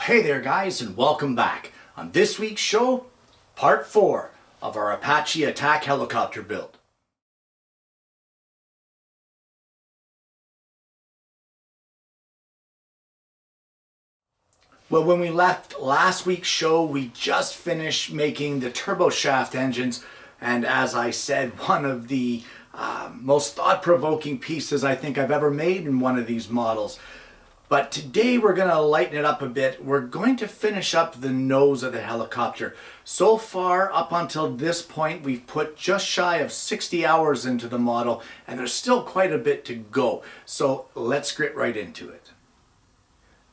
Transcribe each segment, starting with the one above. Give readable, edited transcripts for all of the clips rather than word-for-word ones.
Hey there guys, and welcome back. On this week's show, part 4 of our Apache attack helicopter build. Well, when we left last week's show, we just finished making the turbo shaft engines, and as I said, one of the most thought-provoking pieces I think I've ever made in one of these models. But today we're going to lighten it up a bit. We're going to finish up the nose of the helicopter. So far, up until this point, we've put just shy of 60 hours into the model, and there's still quite a bit to go. So let's get right into it.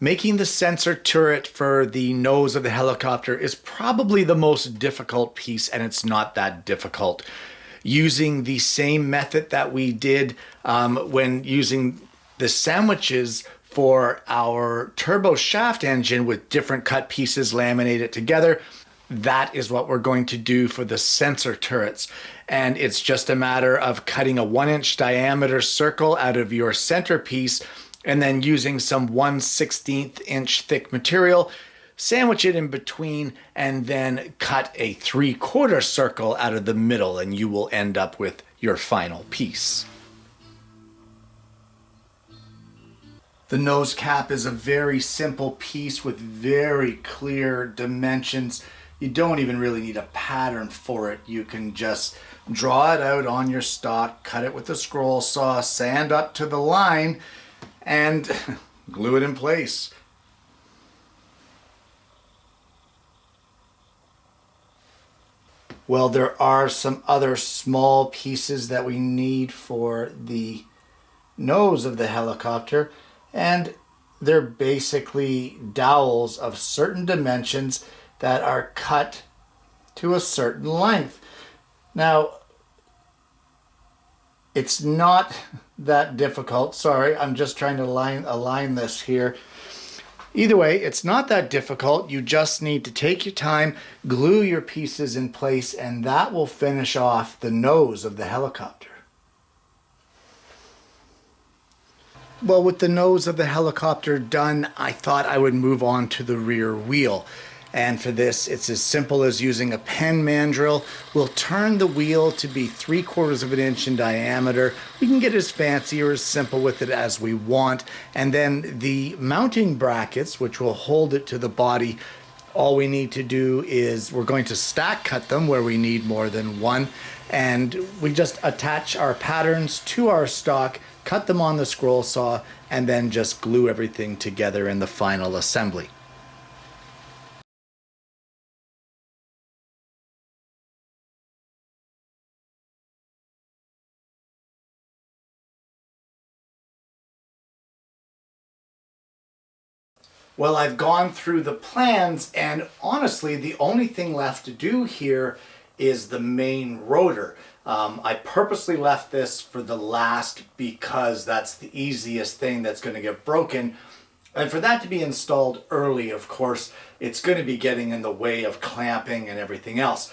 Making the sensor turret for the nose of the helicopter is probably the most difficult piece, and it's not that difficult. Using the same method that we did when using the sandwiches for our turbo shaft engine with different cut pieces laminated together, that is what we're going to do for the sensor turrets. And it's just a matter of cutting a 1-inch diameter circle out of your centerpiece and then using some 1/16 inch thick material, sandwich it in between, and then cut a 3/4 circle out of the middle, and you will end up with your final piece. The nose cap is a very simple piece with very clear dimensions. You don't even really need a pattern for it. You can just draw it out on your stock, cut it with a scroll saw, sand up to the line, and glue it in place. Well, there are some other small pieces that we need for the nose of the helicopter, and they're basically dowels of certain dimensions that are cut to a certain length. Now, it's not that difficult. Sorry, I'm just trying to align this here. Either way, it's not that difficult. You just need to take your time, glue your pieces in place, and that will finish off the nose of the helicopter. Well, with the nose of the helicopter done, I thought I would move on to the rear wheel. And for this, it's as simple as using a pen mandrel. We'll turn the wheel to be 3/4 of an inch in diameter. We can get as fancy or as simple with it as we want. And then the mounting brackets, which will hold it to the body, all we need to do is we're going to stack cut them where we need more than one. And we just attach our patterns to our stock, cut them on the scroll saw, and then just glue everything together in the final assembly. Well, I've gone through the plans, and honestly, the only thing left to do here is the main rotor. I purposely left this for the last because that's the easiest thing that's going to get broken. And for that to be installed early, of course, it's going to be getting in the way of clamping and everything else.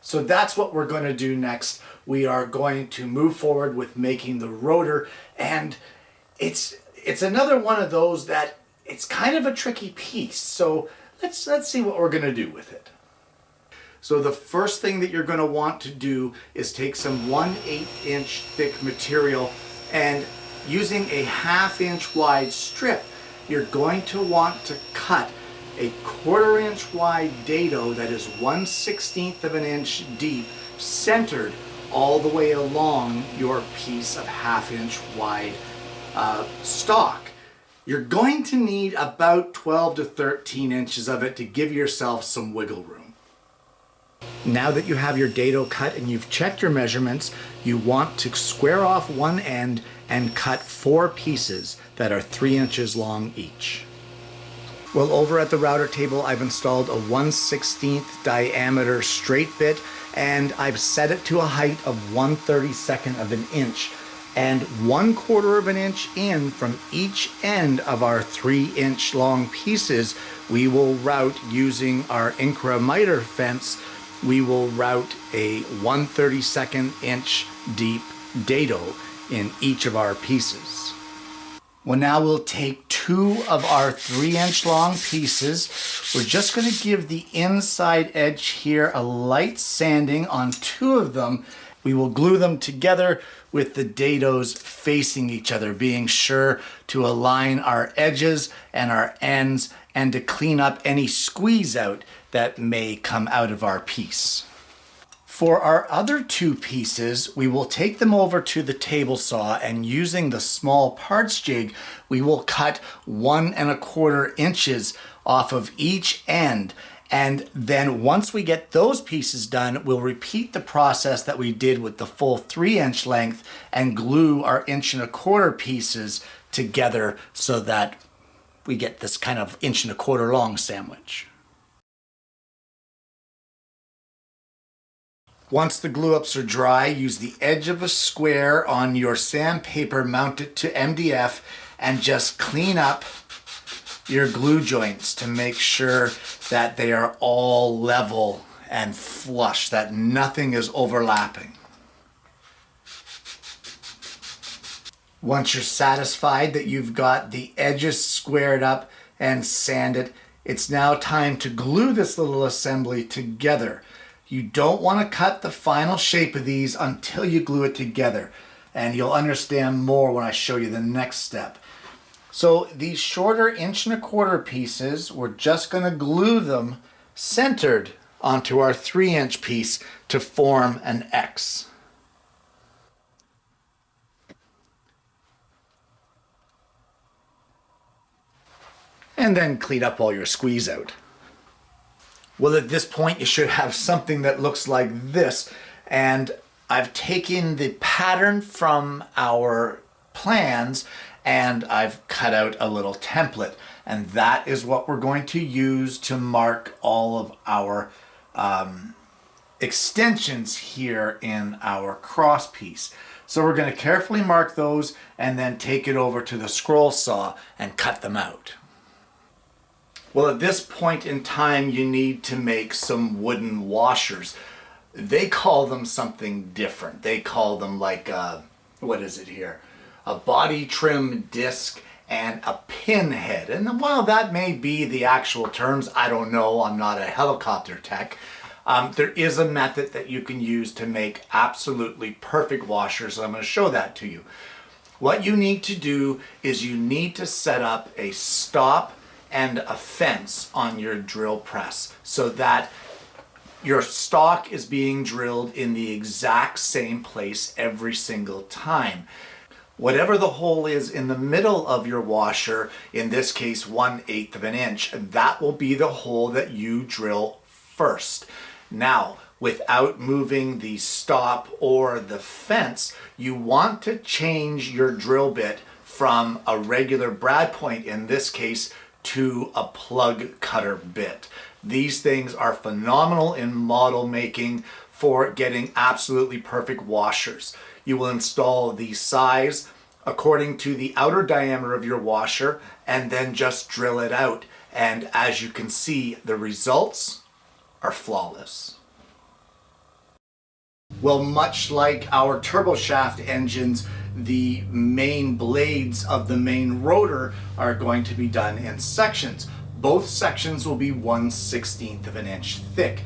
So that's what we're going to do next. We are going to move forward with making the rotor, and it's another one of those that it's kind of a tricky piece. So let's see what we're going to do with it. So the first thing that you're going to want to do is take some 1/8 inch thick material, and using a 1/2 inch wide strip, you're going to want to cut a 1/4 inch wide dado that is 1/16 of an inch deep, centered all the way along your piece of 1/2 inch wide stock. You're going to need about 12 to 13 inches of it to give yourself some wiggle room. Now that you have your dado cut and you've checked your measurements, you want to square off one end and cut 4 pieces that are 3 inches long each. Well, over at the router table, I've installed a 1/16 diameter straight bit, and I've set it to a height of 1/32 of an inch. And 1/4 of an inch in from each end of our 3 inch long pieces, we will route using our Incra miter fence. We will route a 1/32 inch deep dado in each of our pieces. Well, now we'll take 2 of our 3-inch long pieces. We're just going to give the inside edge here a light sanding on 2 of them. We will glue them together with the dados facing each other, being sure to align our edges and our ends and to clean up any squeeze out that may come out of our piece. For our other 2 pieces, we will take them over to the table saw, and using the small parts jig, we will cut 1 1/4 inches off of each end. And then once we get those pieces done, we'll repeat the process that we did with the full 3-inch length and glue our 1 1/4 pieces together so that we get this kind of 1 1/4 long sandwich. Once the glue ups are dry, use the edge of a square on your sandpaper, mount it to MDF, and just clean up your glue joints to make sure that they are all level and flush, that nothing is overlapping. Once you're satisfied that you've got the edges squared up and sanded, it's now time to glue this little assembly together. You don't want to cut the final shape of these until you glue it together, and you'll understand more when I show you the next step. So these shorter 1 1/4 pieces, we're just going to glue them centered onto our 3-inch piece to form an X. And then clean up all your squeeze out. Well, at this point, you should have something that looks like this. And I've taken the pattern from our plans and I've cut out a little template. And that is what we're going to use to mark all of our extensions here in our cross piece. So we're going to carefully mark those and then take it over to the scroll saw and cut them out. Well, at this point in time, you need to make some wooden washers. They call them something different. They call them like, what is it here? A body trim disc and a pin head. And while that may be the actual terms, I don't know, I'm not a helicopter tech. There is a method that you can use to make absolutely perfect washers. I'm going to show that to you. What you need to do is you need to set up a stop and a fence on your drill press so that your stock is being drilled in the exact same place every single time. Whatever the hole is in the middle of your washer, in this case 1/8 of an inch, that will be the hole that you drill first. Now, without moving the stop or the fence, you want to change your drill bit from a regular brad point, in this case, to a plug cutter bit. These things are phenomenal in model making for getting absolutely perfect washers. You will install the size according to the outer diameter of your washer and then just drill it out. And as you can see, the results are flawless. Well, much like our turbo shaft engines, the main blades of the main rotor are going to be done in sections. Both sections will be 1/16 of an inch thick.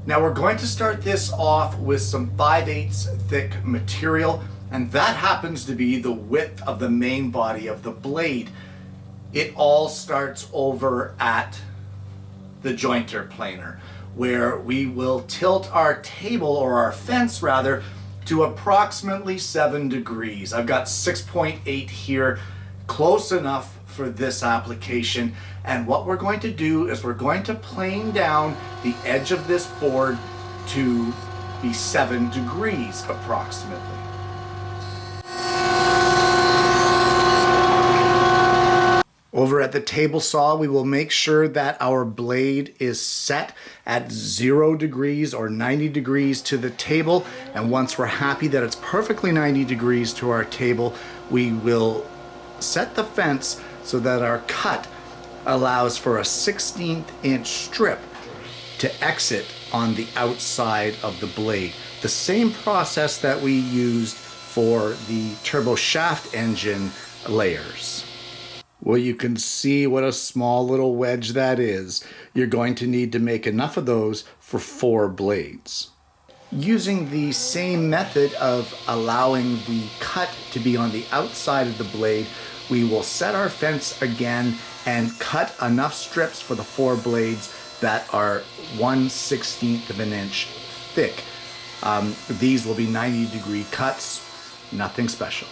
Now we're going to start this off with some 5/8 thick material, and that happens to be the width of the main body of the blade. It all starts over at the jointer planer, where we will tilt our table, or our fence rather, to approximately 7 degrees. I've got 6.8 here, close enough for this application. And what we're going to do is we're going to plane down the edge of this board to be 7 degrees approximately. Over at the table saw, we will make sure that our blade is set at 0 degrees or 90 degrees to the table. And once we're happy that it's perfectly 90 degrees to our table, we will set the fence so that our cut allows for a 1/16 inch strip to exit on the outside of the blade. The same process that we used for the turbo shaft engine layers. Well, you can see what a small little wedge that is. You're going to need to make enough of those for 4 blades. Using the same method of allowing the cut to be on the outside of the blade, we will set our fence again and cut enough strips for the 4 blades that are 1/16 of an inch thick. These will be 90-degree cuts, nothing special.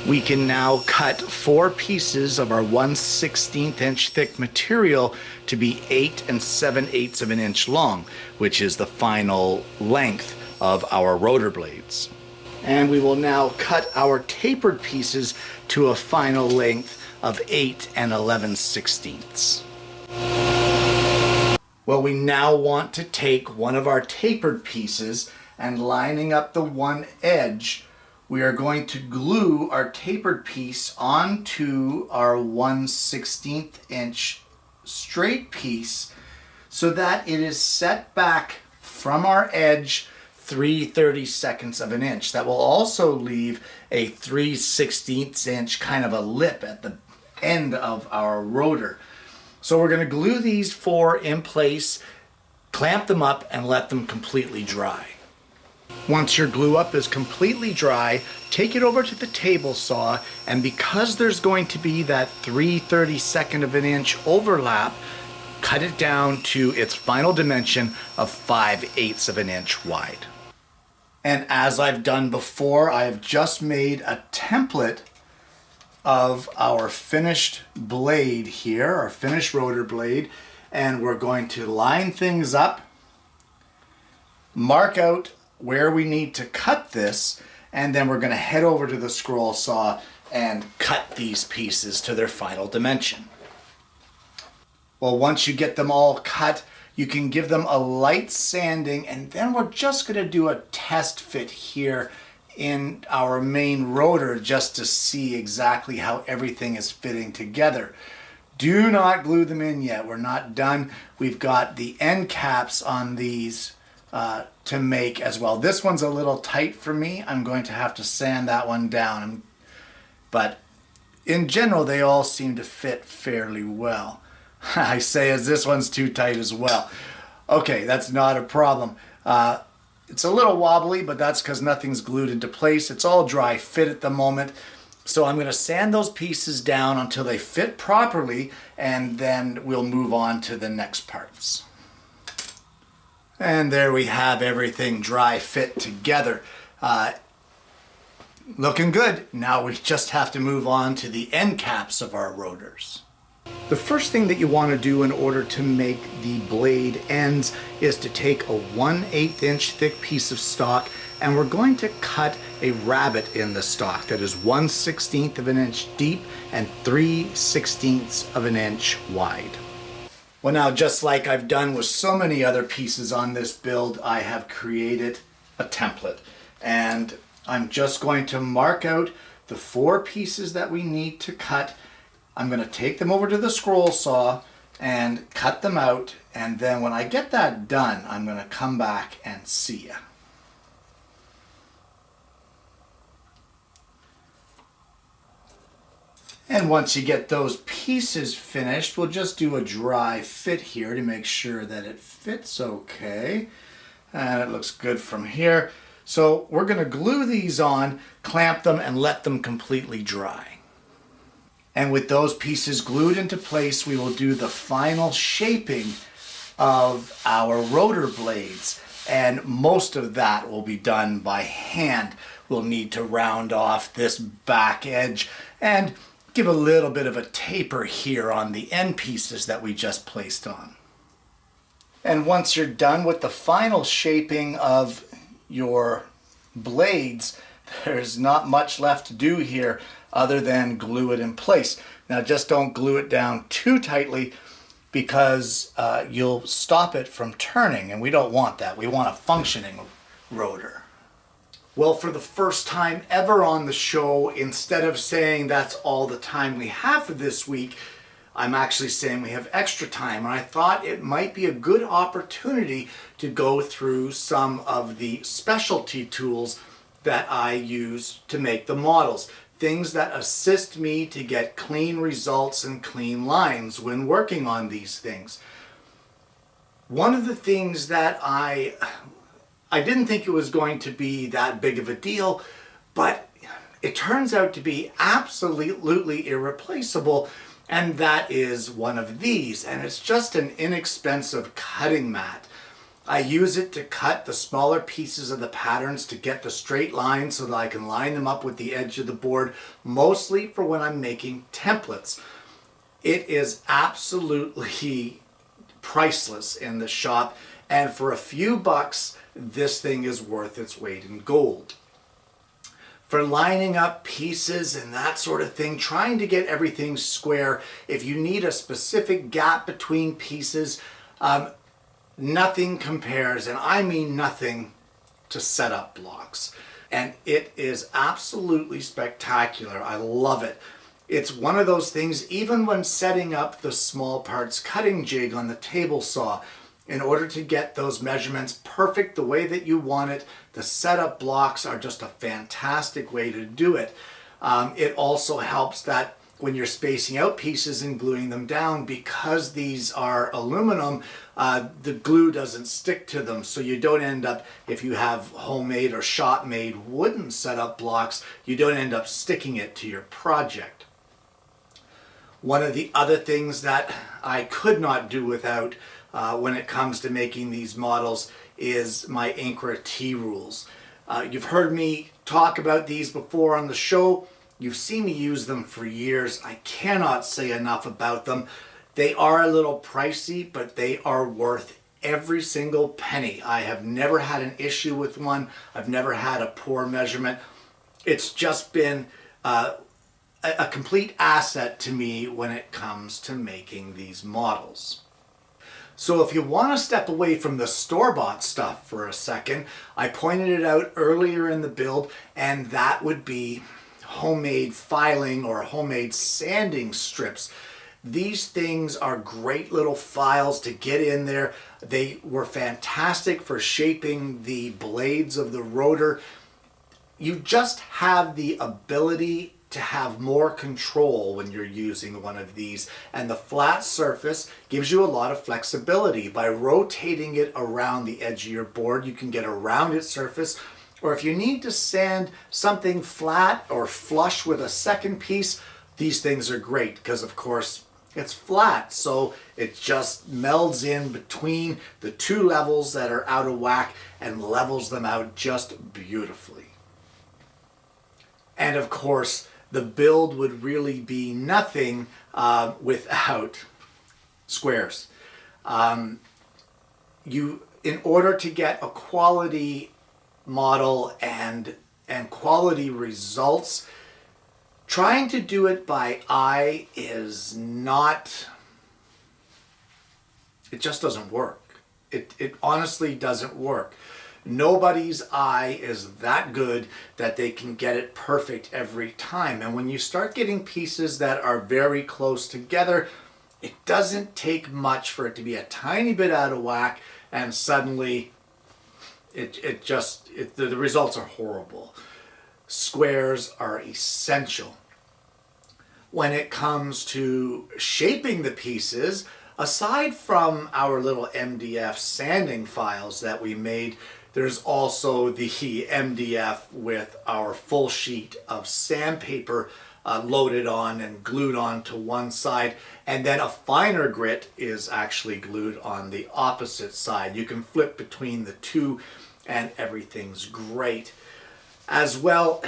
We can now cut 4 pieces of our 1/16 inch thick material to be 8 7/8 of an inch long, which is the final length of our rotor blades. And we will now cut our tapered pieces to a final length of 8 11/16. Well, we now want to take one of our tapered pieces and lining up the one edge, we are going to glue our tapered piece onto our 1/16 inch straight piece so that it is set back from our edge 3/32 of an inch. That will also leave a 3/16 inch kind of a lip at the end of our rotor. So we're going to glue these 4 in place, clamp them up, and let them completely dry. Once your glue up is completely dry, take it over to the table saw, and because there's going to be that 3/32 of an inch overlap, cut it down to its final dimension of 5/8 of an inch wide. And as I've done before, I've just made a template of our finished blade here, our finished rotor blade, and we're going to line things up, mark out where we need to cut this, and then we're going to head over to the scroll saw and cut these pieces to their final dimension. Well, once you get them all cut, you can give them a light sanding, and then we're just going to do a test fit here in our main rotor just to see exactly how everything is fitting together. Do not glue them in yet. We're not done. We've got the end caps on these to make as well. This one's a little tight for me. I'm going to have to sand that one down. But in general, they all seem to fit fairly well. I say as this one's too tight as well. Okay, that's not a problem. It's a little wobbly, but that's because nothing's glued into place. It's all dry fit at the moment. So I'm going to sand those pieces down until they fit properly, and then we'll move on to the next parts. And there we have everything dry fit together. Looking good. Now we just have to move on to the end caps of our rotors. The first thing that you want to do in order to make the blade ends is to take a 1/8 inch thick piece of stock, and we're going to cut a rabbet in the stock that is 1/16 of an inch deep and 3/16 of an inch wide. Well, now, just like I've done with so many other pieces on this build, I have created a template, and I'm just going to mark out the 4 pieces that we need to cut. I'm going to take them over to the scroll saw and cut them out, and then when I get that done, I'm going to come back and see you. And once you get those pieces finished, we'll just do a dry fit here to make sure that it fits okay. And it looks good from here. So we're going to glue these on, clamp them, and let them completely dry. And with those pieces glued into place, we will do the final shaping of our rotor blades. And most of that will be done by hand. We'll need to round off this back edge and give a little bit of a taper here on the end pieces that we just placed on. And once you're done with the final shaping of your blades, there's not much left to do here other than glue it in place. Now just don't glue it down too tightly because you'll stop it from turning, and we don't want that. We want a functioning rotor. Well, for the first time ever on the show, instead of saying that's all the time we have for this week, I'm actually saying we have extra time, and I thought it might be a good opportunity to go through some of the specialty tools that I use to make the models. things that assist me to get clean results and clean lines when working on these things. One of the things that I didn't think it was going to be that big of a deal, but it turns out to be absolutely irreplaceable, and that is one of these, and it's just an inexpensive cutting mat. I use it to cut the smaller pieces of the patterns to get the straight lines so that I can line them up with the edge of the board, mostly for when I'm making templates. It is absolutely priceless in the shop, and for a few bucks, this thing is worth its weight in gold. For lining up pieces and that sort of thing, trying to get everything square, if you need a specific gap between pieces, nothing compares, and I mean nothing, to setup blocks. And it is absolutely spectacular. I love it. It's one of those things, even when setting up the small parts cutting jig on the table saw, in order to get those measurements perfect the way that you want it, the setup blocks are just a fantastic way to do it. It also helps that when you're spacing out pieces and gluing them down, because these are aluminum, the glue doesn't stick to them, so you don't end up, if you have homemade or shop-made wooden setup blocks, you don't end up sticking it to your project. One of the other things that I could not do without when it comes to making these models is my Incra T-rules. You've heard me talk about these before on the show. You've seen me use them for years. I cannot say enough about them. They are a little pricey, but they are worth every single penny. I have never had an issue with one. I've never had a poor measurement. It's just been a complete asset to me when it comes to making these models. So if you want to step away from the store-bought stuff for a second, I pointed it out earlier in the build, and that would be homemade filing or homemade sanding strips. These things are great little files to get in there. They were fantastic for shaping the blades of the rotor. You just have the ability to have more control when you're using one of these, and the flat surface gives you a lot of flexibility. By rotating it around the edge of your board, you can get around its surface, or if you need to sand something flat or flush with a second piece, these things are great because of course it's flat, so it just melds in between the two levels that are out of whack and levels them out just beautifully. And of course, the build would really be nothing without squares. In order to get a quality model and quality results, trying to do it by eye is not, it just doesn't work. It honestly doesn't work. Nobody's eye is that good that they can get it perfect every time. And when you start getting pieces that are very close together, it doesn't take much for it to be a tiny bit out of whack, and suddenly the results are horrible. Squares are essential. When it comes to shaping the pieces, aside from our little MDF sanding files that we made, there's also the MDF with our full sheet of sandpaper loaded on and glued on to one side, and then a finer grit is actually glued on the opposite side. You can flip between the two and everything's great. As well,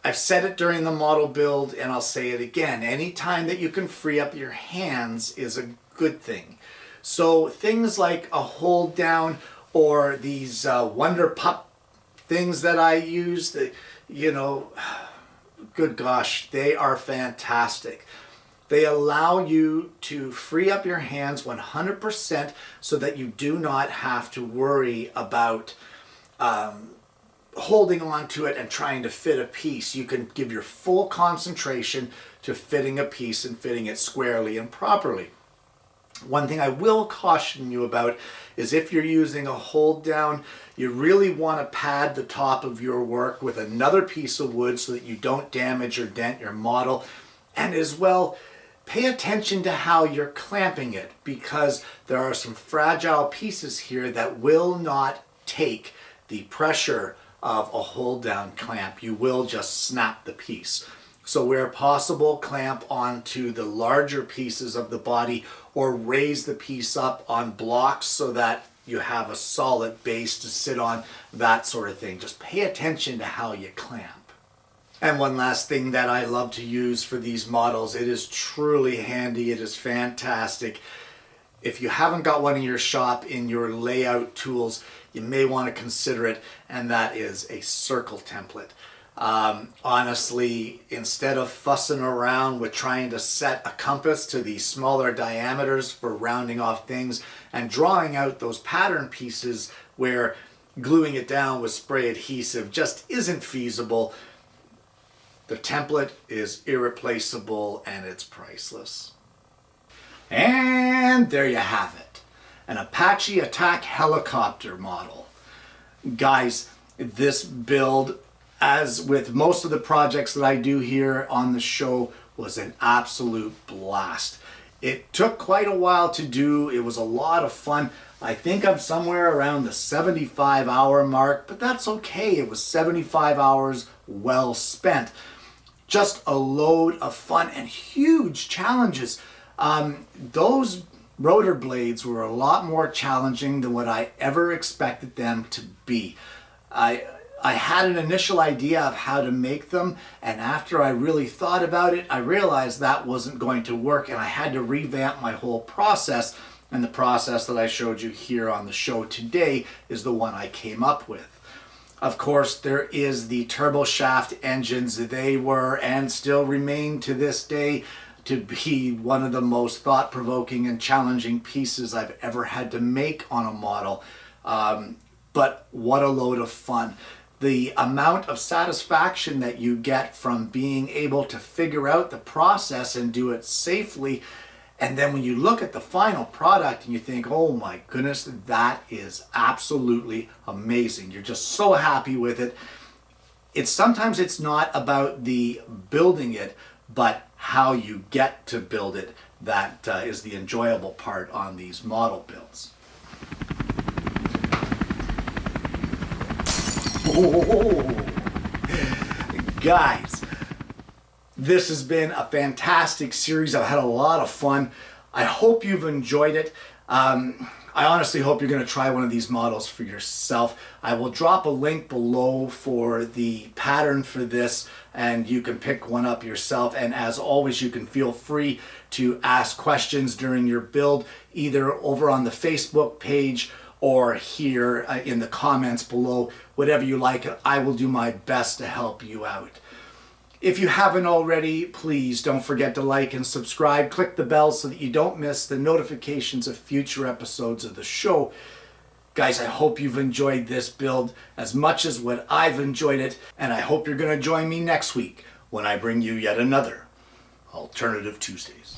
I've said it during the model build and I'll say it again, anytime that you can free up your hands is a good thing. So things like a hold down or these Wonder Pup things that I use, that, good gosh, they are fantastic. They allow you to free up your hands 100% so that you do not have to worry about holding on to it and trying to fit a piece. You can give your full concentration to fitting a piece and fitting it squarely and properly. One thing I will caution you about is if you're using a hold down, you really want to pad the top of your work with another piece of wood so that you don't damage or dent your model. And as well, pay attention to how you're clamping it, because there are some fragile pieces here that will not take the pressure of a hold down clamp. You will just snap the piece. So where possible, clamp onto the larger pieces of the body or raise the piece up on blocks so that you have a solid base to sit on, that sort of thing. Just pay attention to how you clamp. And one last thing that I love to use for these models, it is truly handy, it is fantastic. If you haven't got one in your shop in your layout tools, you may want to consider it, and that is a circle template. Honestly, instead of fussing around with trying to set a compass to the smaller diameters for rounding off things and drawing out those pattern pieces where gluing it down with spray adhesive just isn't feasible, the template is irreplaceable and it's priceless. And there you have it, an Apache attack helicopter model. Guys, this build, as with most of the projects that I do here on the show, was an absolute blast. It took quite a while to do. It was a lot of fun. I think I'm somewhere around the 75-hour mark, but that's okay. It was 75 hours well spent. Just a load of fun and huge challenges. Those rotor blades were a lot more challenging than what I ever expected them to be. I had an initial idea of how to make them, and after I really thought about it, I realized that wasn't going to work, and I had to revamp my whole process, and the process that I showed you here on the show today is the one I came up with. Of course, there is the turbo shaft engines. They were and still remain to this day to be one of the most thought-provoking and challenging pieces I've ever had to make on a model. But what a load of fun. The amount of satisfaction that you get from being able to figure out the process and do it safely, and then when you look at the final product and you think, oh my goodness, that is absolutely amazing. You're just so happy with it. Sometimes it's not about the building it, but how you get to build it that is the enjoyable part on these model builds. Oh, guys, this has been a fantastic series. I've had a lot of fun. I hope you've enjoyed it. I honestly hope you're going to try one of these models for yourself. I will drop a link below for the pattern for this, and you can pick one up yourself. And as always, you can feel free to ask questions during your build, either over on the Facebook page or here in the comments below. Whatever you like, I will do my best to help you out. If you haven't already, please don't forget to like and subscribe. Click the bell so that you don't miss the notifications of future episodes of the show. Guys, I hope you've enjoyed this build as much as what I've enjoyed it, and I hope you're going to join me next week when I bring you yet another Alternative Tuesdays.